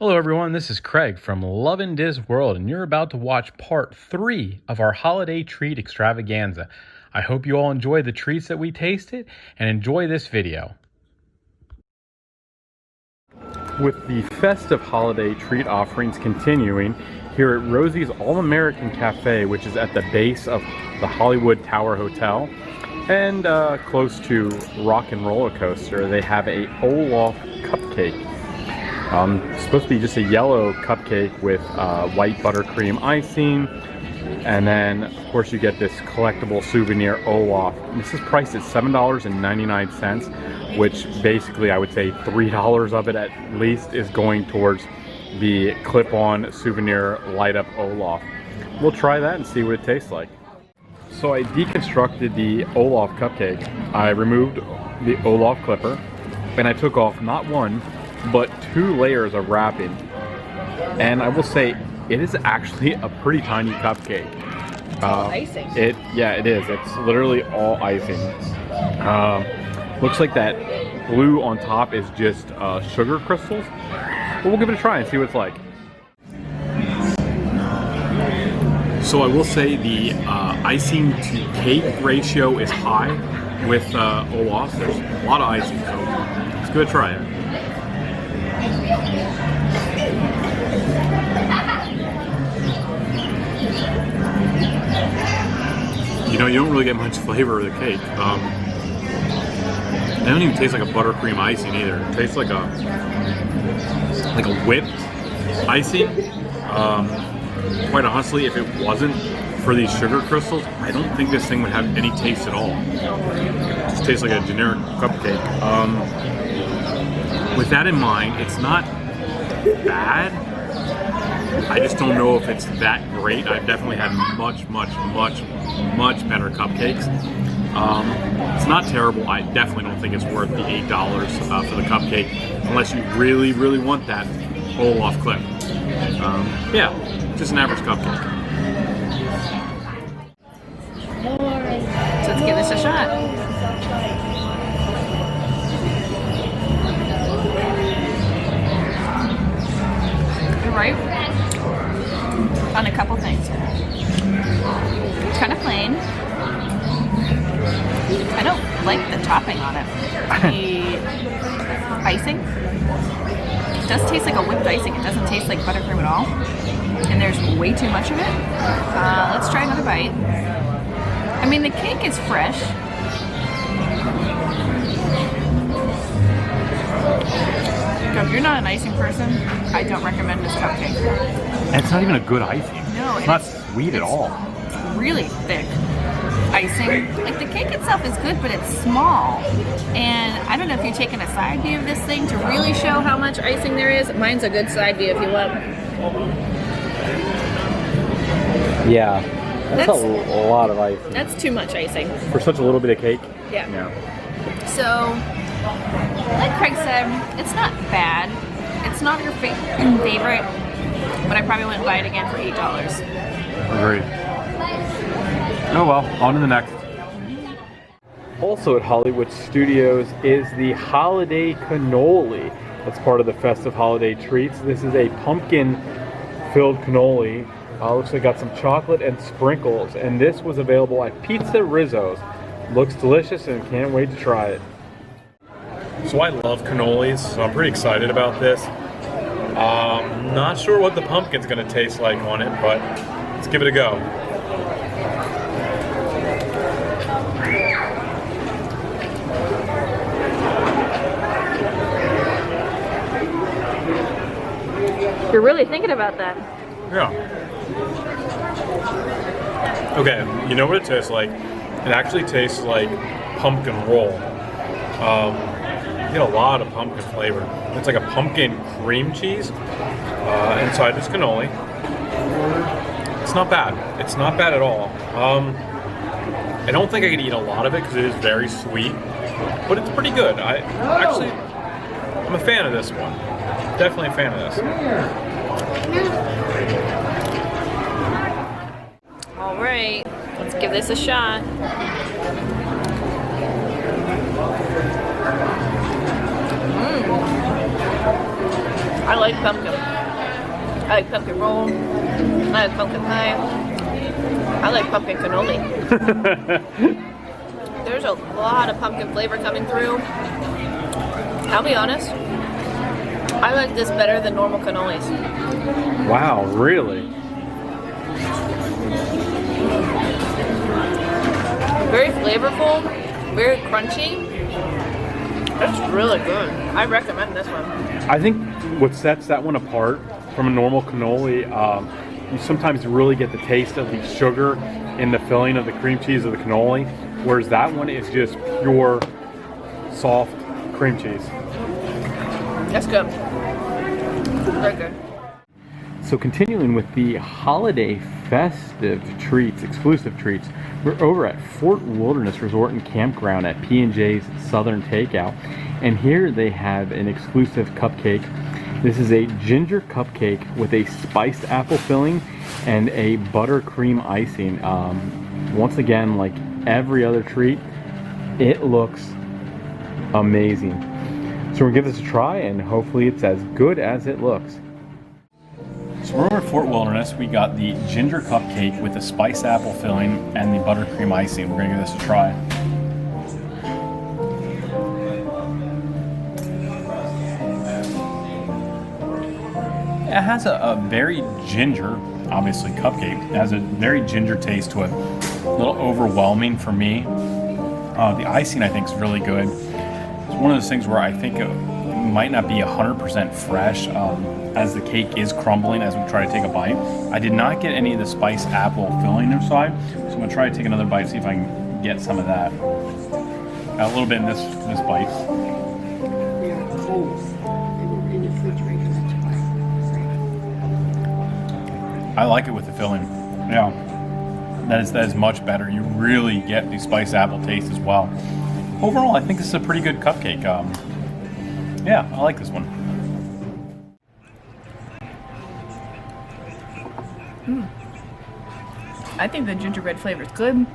Hello everyone, this is Craig from Lovindisworld, and you're about to watch part 3 of our holiday treat extravaganza. I hope you all enjoy the treats that we tasted and enjoy this video. With the festive holiday treat offerings continuing here at Rosie's All-American Cafe, which is at the base of the Hollywood Tower Hotel and close to Rock and Roller Coaster, they have a Olaf Cupcake. It's supposed to be just a yellow cupcake with white buttercream icing, and then of course you get this collectible souvenir Olaf. This is priced at $7.99, which basically I would say $3 of it at least is going towards the clip-on souvenir light-up Olaf. We'll try that and see what it tastes like. So I deconstructed the Olaf cupcake. I removed the Olaf clipper, and I took off not one, but 2 layers of wrapping. And I will say, it is actually a pretty tiny cupcake. Icing. Yeah, it is. It's literally all icing. Looks like that blue on top is just sugar crystals. But we'll give it a try and see what it's like. So I will say the icing to cake ratio is high with Olaf. There's a lot of icing, so let's give it a try. You know, you don't really get much flavor of the cake. It doesn't even taste like a buttercream icing either. It tastes like a whipped icing. Quite honestly, if it wasn't for these sugar crystals, I don't think this thing would have any taste at all. It just tastes like a generic cupcake. With that in mind, it's not bad. I just don't know if it's that great. I've definitely had much better cupcakes. It's not terrible. I definitely don't think it's worth the $8 for the cupcake unless you really want that Olaf clip. Yeah, just an average cupcake. So let's give this a shot. Right on a couple things. It's kind of plain. I don't like the topping on it. The icing, it does taste like a whipped icing. It doesn't taste like buttercream at all, and there's way too much of it. Let's try another bite. I mean, the cake is fresh. So if you're not an icing person, I don't recommend this cupcake. And it's not even a good icing. No, it's not sweet at all. It's really thick icing. Like, the cake itself is good, but it's small. And I don't know if you're taking a side view of this thing to really show how much icing there is. Mine's a good side view if you want. Yeah, that's a lot of icing. That's too much icing. For such a little bit of cake? Yeah. So, like Craig said, it's not bad. It's not your favorite, but I probably wouldn't buy it again for $8. Agreed. Oh well, on to the next. Also at Hollywood Studios is the Holiday Cannoli. That's part of the festive holiday treats. This is a pumpkin-filled cannoli. Looks like got some chocolate and sprinkles, and this was available at Pizza Rizzo's. Looks delicious and can't wait to try it. So I love cannolis, so I'm pretty excited about this. Not sure what the pumpkin's gonna taste like on it, but let's give it a go. You're really thinking about that. Yeah. Okay, you know what it tastes like? It actually tastes like pumpkin roll. You get a lot of pumpkin flavor. It's like a pumpkin cream cheese inside this cannoli. It's not bad. It's not bad at all. I don't think I could eat a lot of it because it is very sweet, but it's pretty good. I'm a fan of this one. Definitely a fan of this. All right, let's give this a shot. I like pumpkin. I like pumpkin roll. I like pumpkin pie. I like pumpkin cannoli. There's a lot of pumpkin flavor coming through. I'll be honest, I like this better than normal cannolis. Wow, really? Very flavorful, very crunchy. It's really good. I recommend this one. I think what sets that one apart from a normal cannoli, you sometimes really get the taste of the sugar in the filling of the cream cheese of the cannoli, whereas that one is just pure, soft cream cheese. That's good. Very good. So continuing with the holiday festive treats, exclusive treats, we're over at Fort Wilderness Resort and Campground at P&J's Southern Takeout. And here they have an exclusive cupcake. This is a ginger cupcake with a spiced apple filling and a buttercream icing. Once again, like every other treat, it looks amazing. So we'll give this a try and hopefully it's as good as it looks. So we're over at Fort Wilderness. We got the ginger cupcake with the spiced apple filling and the buttercream icing. We're gonna give this a try. It has a very ginger, obviously cupcake. It has a very ginger taste to it. A little overwhelming for me. The icing I think is really good. It's one of those things where I think it might not be 100% fresh as the cake is crumbling as we try to take a bite. I did not get any of the spiced apple filling inside, so I'm gonna try to take another bite, see if I can get some of that. Got a little bit in this bite. They're cold. They were in the refrigerator, that's why. I like it with the filling. Yeah, that is much better. You really get the spiced apple taste as well. Overall, I think this is a pretty good cupcake. Yeah, I like this one. I think the gingerbread flavor is good.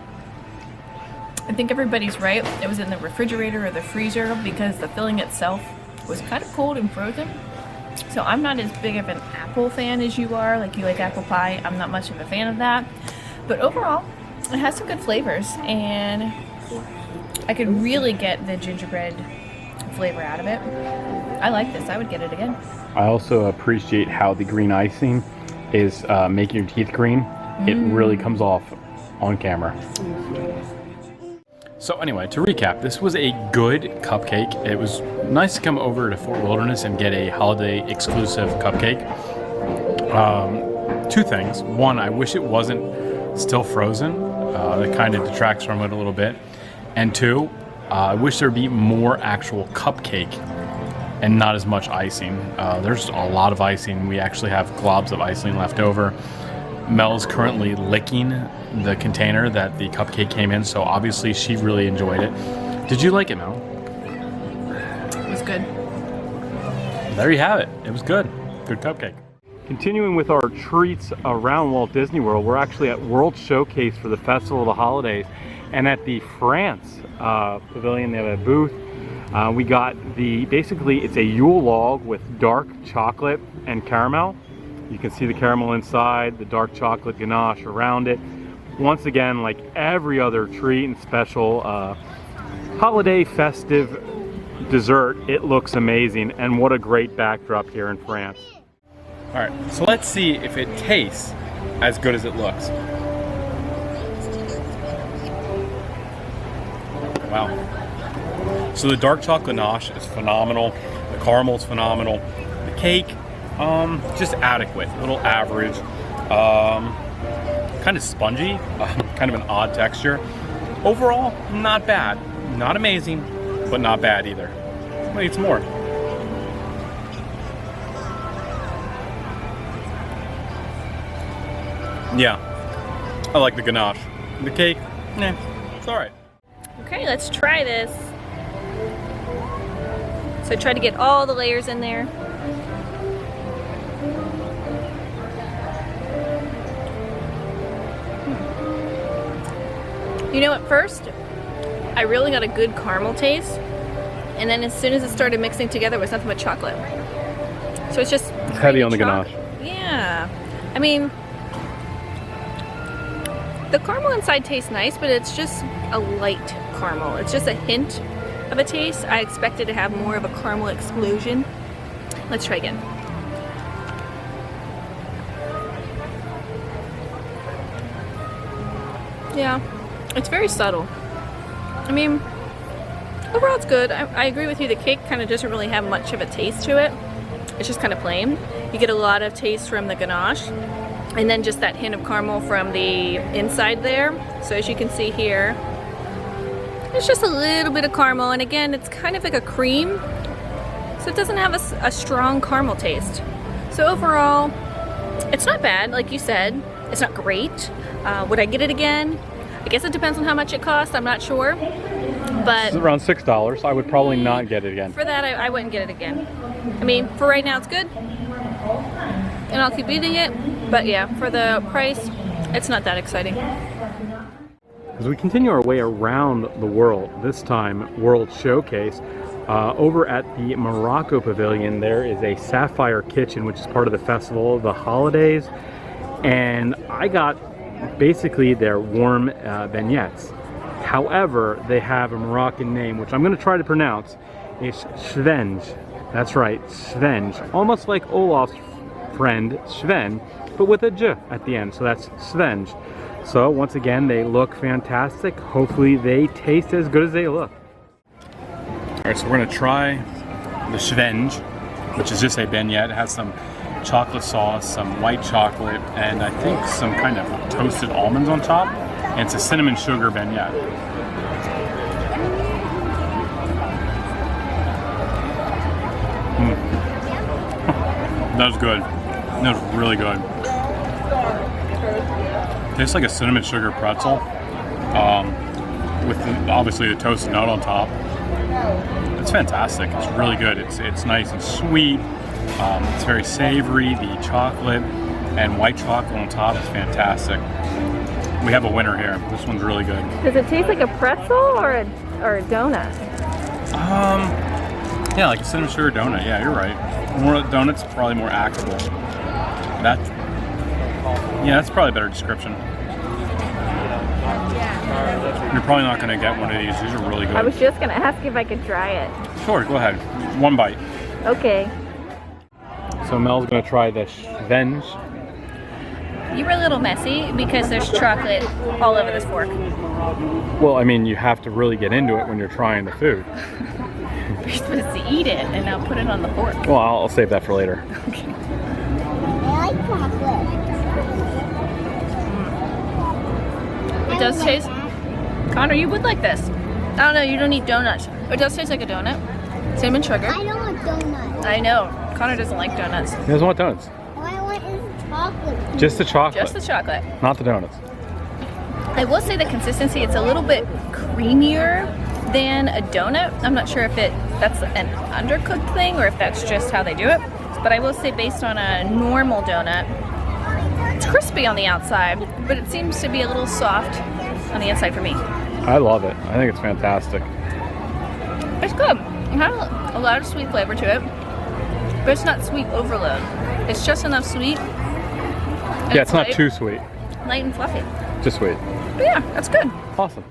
I think everybody's right. It was in the refrigerator or the freezer because the filling itself was kind of cold and frozen. So I'm not as big of an apple fan as you are. Like you like apple pie. I'm not much of a fan of that. But overall, it has some good flavors and I could really get the gingerbread flavor out of it. I like this. I would get it again. I also appreciate how the green icing is making your teeth green. It really comes off on camera. So anyway, to recap, this was a good cupcake. It was nice to come over to Fort Wilderness and get a holiday exclusive cupcake. Two things. One, I wish it wasn't still frozen. That kind of detracts from it a little bit. And two, I wish there'd be more actual cupcake and not as much icing. There's a lot of icing. We actually have globs of icing left over. Mel's currently licking the container that the cupcake came in, so obviously she really enjoyed it. Did you like it, Mel? It was good. There you have it. It was good. Good cupcake. Continuing with our treats around Walt Disney World, we're actually at World Showcase for the Festival of the Holidays. And at the France Pavilion, they have a booth. We got basically it's a Yule Log with dark chocolate and caramel. You can see the caramel inside, the dark chocolate ganache around it. Once again, like every other treat and special holiday festive dessert, it looks amazing. And what a great backdrop here in France. All right, so let's see if it tastes as good as it looks. Wow. So the dark chocolate ganache is phenomenal. The caramel is phenomenal. The cake, just adequate, a little average. Kind of spongy, kind of an odd texture. Overall, not bad. Not amazing, but not bad either. I'm gonna eat some more. Yeah, I like the ganache. The cake, it's all right. Okay, let's try this. So try to get all the layers in there. You know, at first, I really got a good caramel taste, and then as soon as it started mixing together, it was nothing but chocolate. So it's just heavy on the ganache. Yeah. I mean, the caramel inside tastes nice, but it's just a light caramel. It's just a hint of a taste. I expected to have more of a caramel explosion. Let's try again. Yeah, it's very subtle. I mean, overall it's good. I agree with you, the cake kind of doesn't really have much of a taste to it. It's just kind of plain. You get a lot of taste from the ganache, and then just that hint of caramel from the inside there. So as you can see here, it's just a little bit of caramel, and again, it's kind of like a cream, so it doesn't have a strong caramel taste. So overall, it's not bad, like you said. It's not great. Would I get it again? I guess it depends on how much it costs. I'm not sure. But It's around $6. I would probably not get it again. for that, I wouldn't get it again. I mean, for right now, it's good. And I'll keep eating it. But yeah, for the price, it's not that exciting. As we continue our way around the world, this time World Showcase, over at the Morocco Pavilion, there is a Sapphire Kitchen, which is part of the festival of the holidays. And I got basically their warm beignets. However, they have a Moroccan name, which I'm going to try to pronounce. It's Svenge. That's right, Svenge. Almost like Olaf's friend Sven, but with a J at the end. So that's Svenge. So once again, they look fantastic. Hopefully they taste as good as they look. Alright, so we're going to try the Svenge, which is just a beignet. It has some chocolate sauce, some white chocolate, and I think some kind of toasted almonds on top. And it's a cinnamon sugar beignet. That was good. That was really good. Tastes like a cinnamon sugar pretzel, with obviously the toasted nut on top. It's fantastic. It's really good. It's nice and sweet. It's very savory. The chocolate and white chocolate on top is fantastic. We have a winner here. This one's really good. Does it taste like a pretzel or a donut? Yeah, like a cinnamon sugar donut. Yeah, you're right. More donuts, probably more actable. That's probably a better description. You're probably not going to get one of these. These are really good. I was just gonna ask if I could try it. Sure, go ahead. One bite. Okay. So Mel's going to try the Svenge. You were a little messy because there's chocolate all over this fork. Well, I mean, you have to really get into it when you're trying the food. You're supposed to eat it and now put it on the fork. Well, I'll save that for later. Okay. I like chocolate. It does taste... Connor, you would like this. I don't know, you don't eat donuts. It does taste like a donut. Cinnamon sugar. I don't want donuts. I know. Connor doesn't like donuts. He doesn't want donuts. All I want is chocolate. Just the chocolate. Just the chocolate. Not the donuts. I will say the consistency, it's a little bit creamier than a donut. I'm not sure if that's an undercooked thing or if that's just how they do it. But I will say based on a normal donut, it's crispy on the outside, but it seems to be a little soft on the inside for me. I love it. I think it's fantastic. It's good. It has a lot of sweet flavor to it, but it's not sweet overload. It's just enough sweet. Yeah, it's not too sweet. Light and fluffy. Just sweet. But yeah, that's good. Awesome.